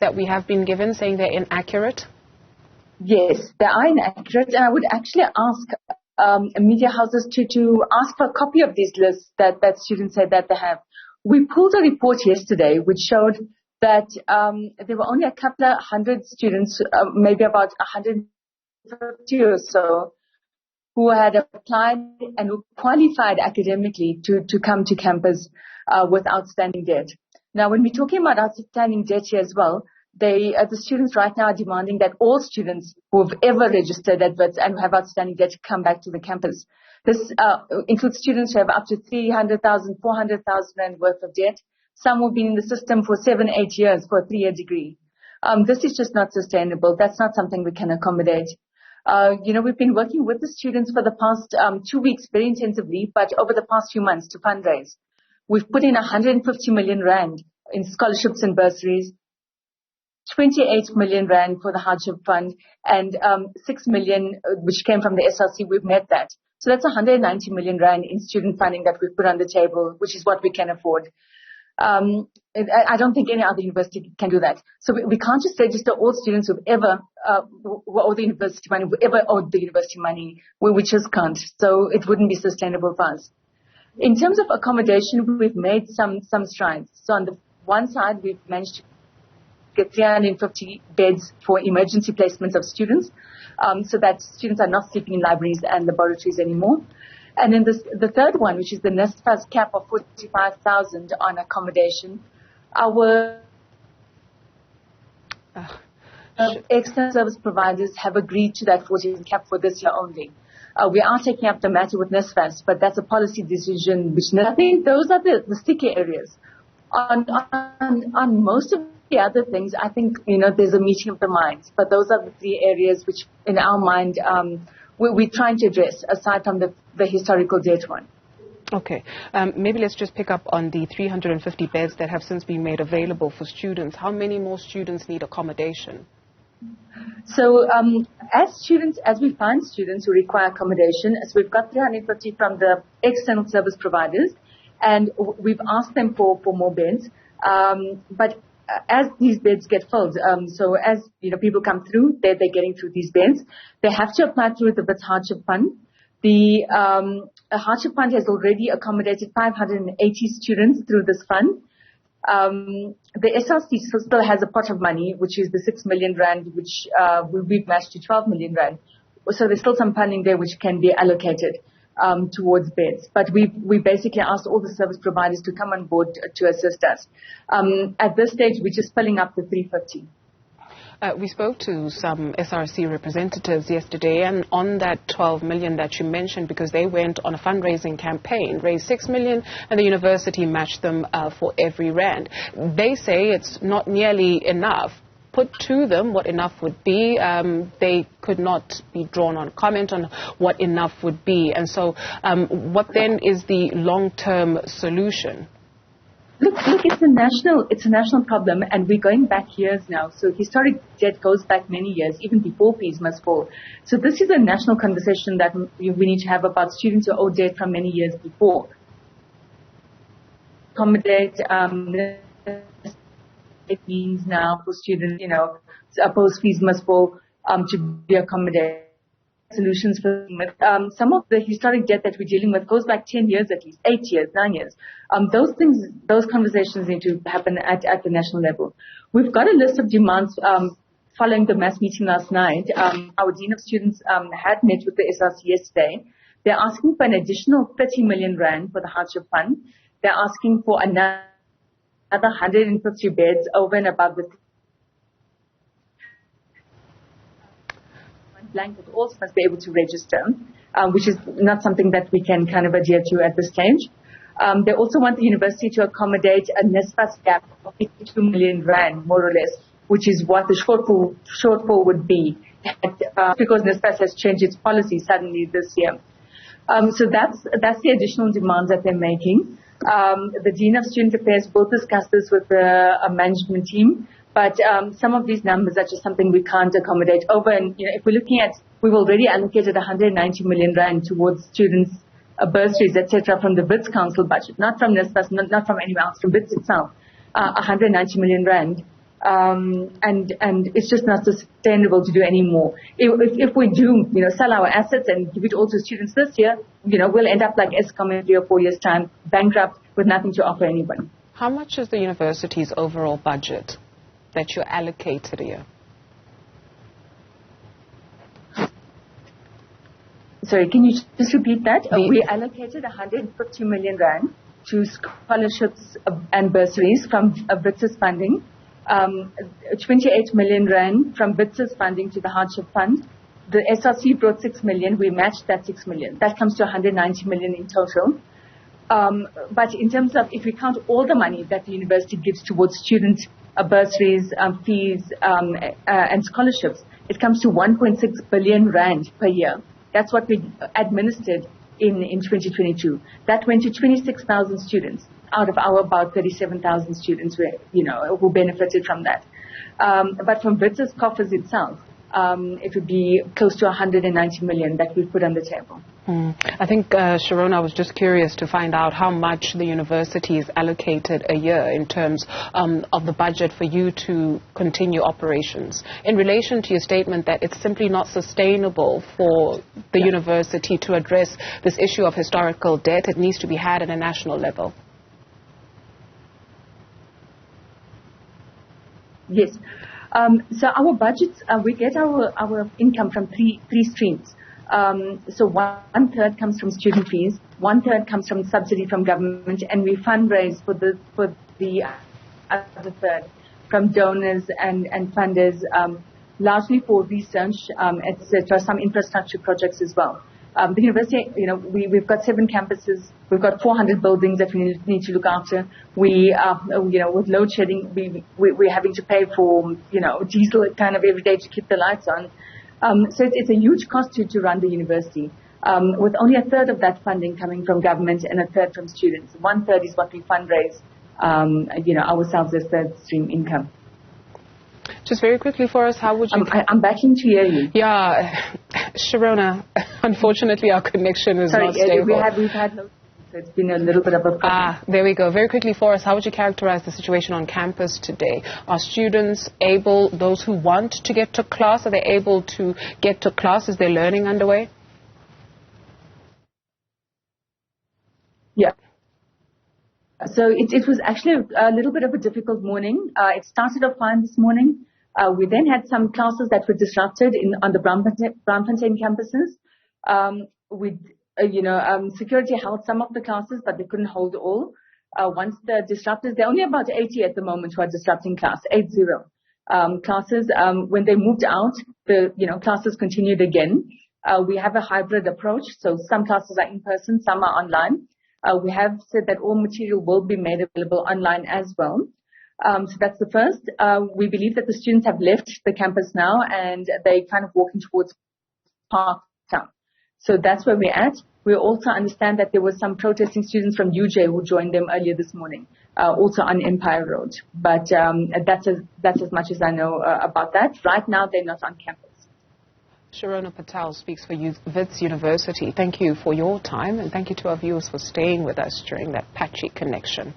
that we have been given, saying they're inaccurate? Yes, they are inaccurate, and I would actually ask media houses to ask for a copy of these lists that students say that they have. We pulled a report yesterday which showed that there were only a couple of hundred students, maybe about 150 or so, who had applied and who qualified academically to come to campus with outstanding debt. Now, when we're talking about outstanding debt here as well, the students right now are demanding that all students who have ever registered at Wits and have outstanding debt come back to the campus. This includes students who have up to 300,000, 400,000 rand worth of debt. Some who have been in the system for 7-8 years for a 3-year degree. This is just not sustainable. That's not something we can accommodate. We've been working with the students for the past 2 weeks very intensively, but over the past few months to fundraise. We've put in 150 million rand in scholarships and bursaries, 28 million rand for the hardship fund, and 6 million which came from the SRC. We've met that. So that's 190 million rand in student funding that we've put on the table, which is what we can afford. I don't think any other university can do that. So we can't just register all students who've ever who owe the university money, who ever owed the university money. We just can't. So it wouldn't be sustainable for us. In terms of accommodation, we've made some strides. So on the one side, we've managed to get 350 beds for emergency placements of students, so that students are not sleeping in libraries and laboratories anymore. And then the third one, which is the NSFAS cap of 45,000 on accommodation, our external service providers have agreed to that 40,000 cap for this year only. We are taking up the matter with NSFAS, but that's a policy decision. I think those are the sticky areas. On most of the other things, I think, there's a meeting of the minds. But those are the 3 areas which, in our mind, we're trying to address, aside from the historical debt one. Okay. Maybe let's just pick up on the 350 beds that have since been made available for students. How many more students need accommodation? So as we find students who require accommodation, so we've got 350 from the external service providers, and we've asked them for more beds. But as these beds get filled, so as people come through, they're getting through these beds. They have to apply through the Wits Hardship Fund. The Hardship Fund has already accommodated 580 students through this fund. The SRC still has a pot of money, which is the 6 million rand, which we've matched to 12 million rand. So there's still some funding there which can be allocated towards beds. But we basically asked all the service providers to come on board to assist us. At this stage, we're just filling up the 350. We spoke to some SRC representatives yesterday, and on that 12 million that you mentioned, because they went on a fundraising campaign, raised 6 million, and the university matched them for every rand. They say it's not nearly enough. Put to them what enough would be, they could not be drawn on comment on what enough would be. And so what then is the long-term solution? Look, it's a national problem, and we're going back years now. So historic debt goes back many years, even before fees must fall. So this is a national conversation that we need to have about students who owe debt from many years before. Accommodate it means now for students, suppose fees must fall to be accommodated. Solutions for some of the historic debt that we're dealing with goes back 10 years at least, 8 years, 9 years. Those conversations need to happen at the national level. We've got a list of demands following the mass meeting last night. Our Dean of Students had met with the SRC yesterday. They're asking for an additional 30 million rand for the hardship fund. They're asking for another 150 beds over and above the blanket also must be able to register, which is not something that we can kind of adhere to at this stage. They also want the university to accommodate a NSFAS gap of 52 million rand, more or less, which is what the shortfall would be, because NSFAS has changed its policy suddenly this year. So that's the additional demands that they're making. The Dean of Student Affairs will discuss this with the management team. But some of these numbers are just something we can't accommodate over. And if we're looking at, we've already allocated 190 million rand towards students, bursaries, etc., from the Wits Council budget, not from NSFAS, not from anywhere else, from Wits itself, 190 million rand. and it's just not sustainable to do any more. If we do, sell our assets and give it all to students this year, we'll end up like Eskom in 3 or 4 years' time, bankrupt with nothing to offer anyone. How much is the university's overall budget that you're allocated a year? Sorry, can you just repeat that? We allocated 150 million rand to scholarships and bursaries from Wits funding, 28 million rand from Wits funding to the hardship fund. The SRC brought 6 million. We matched that 6 million. That comes to 190 million in total. But in terms of, if we count all the money that the university gives towards student bursaries, fees, and scholarships, it comes to 1.6 billion rand per year. That's what we administered in 2022. That went to 26,000 students out of our about 37,000 students who benefited from that. But from Wits' coffers itself, it would be close to 190 million that we've put on the table. I think, Shirona, was just curious to find out how much the university is allocated a year in terms of the budget for you to continue operations. In relation to your statement that it's simply not sustainable for the university to address this issue of historical debt, it needs to be had at a national level. Yes. So our budgets, we get our income from three streams. So 1/3 comes from student fees, 1/3 comes from subsidy from government, and we fundraise for the other third from donors and funders, largely for research, etc. Some infrastructure projects as well. The university, we've got 7 campuses. We've got 400 buildings that we need to look after. We, with load shedding, we're having to pay for, diesel kind of every day to keep the lights on. So it's a huge cost to run the university, with only 1/3 of that funding coming from government and 1/3 from students. 1/3 is what we fundraise, ourselves as third stream income. Just very quickly for us, how would you... I'm backing to hear you. Yeah, Shirona, unfortunately our connection is not stable. We've had no... So it's been a little bit of a problem. There we go. Very quickly for us, how would you characterize the situation on campus today? Are students able, those who want to get to class, are they able to get to class? Is their learning underway? Yeah. So it was actually a little bit of a difficult morning. It started off fine this morning. We then had some classes that were disrupted on the Braamfontein campuses. Security held some of the classes, but they couldn't hold all. Once the disruptors, there are only about 80 at the moment who are disrupting class, 80 classes. When they moved out, the classes continued again. We have a hybrid approach, so some classes are in person, some are online. We have said that all material will be made available online as well. So that's the first. We believe that the students have left the campus now and they're kind of walking towards Park Town. So that's where we're at. We also understand that there were some protesting students from UJ who joined them earlier this morning, also on Empire Road. But that's as much as I know about that. Right now, they're not on campus. Shirona Patel speaks for Wits University. Thank you for your time, and thank you to our viewers for staying with us during that patchy connection.